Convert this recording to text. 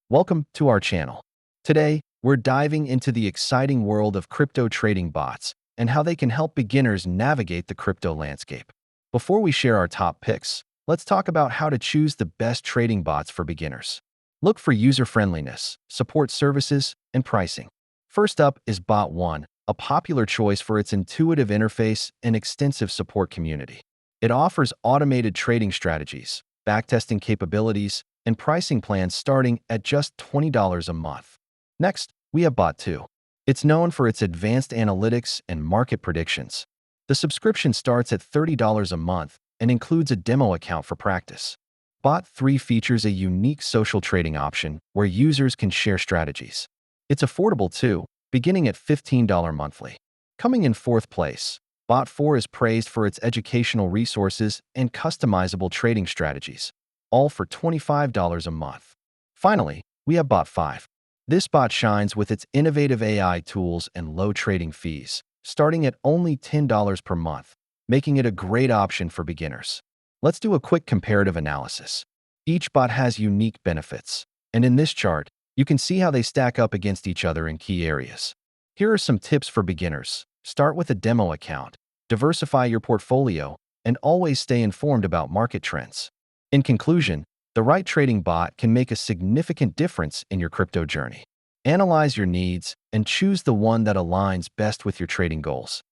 Welcome to our channel. Today, we're diving into the exciting world of crypto trading bots and how they can help beginners navigate the crypto landscape. Before we share our top picks, let's talk about how to choose the best trading bots for beginners. Look for user-friendliness, support services, and pricing. First up is Bot One, a popular choice for its intuitive interface and extensive support community. It offers automated trading strategies, backtesting capabilities, and pricing plans starting at just $20 a month. Next, we have Bot 2. It's known for its advanced analytics and market predictions. The subscription starts at $30 a month and includes a demo account for practice. Bot 3 features a unique social trading option where users can share strategies. It's affordable too, beginning at $15 monthly. Coming in fourth place, Bot 4 is praised for its educational resources and customizable trading strategies, all for $25 a month. Finally, we have Bot 5. This bot shines with its innovative AI tools and low trading fees, starting at only $10 per month, making it a great option for beginners. Let's do a quick comparative analysis. Each bot has unique benefits, and in this chart, you can see how they stack up against each other in key areas. Here are some tips for beginners. Start with a demo account, diversify your portfolio, and always stay informed about market trends. In conclusion, the right trading bot can make a significant difference in your crypto journey. Analyze your needs and choose the one that aligns best with your trading goals.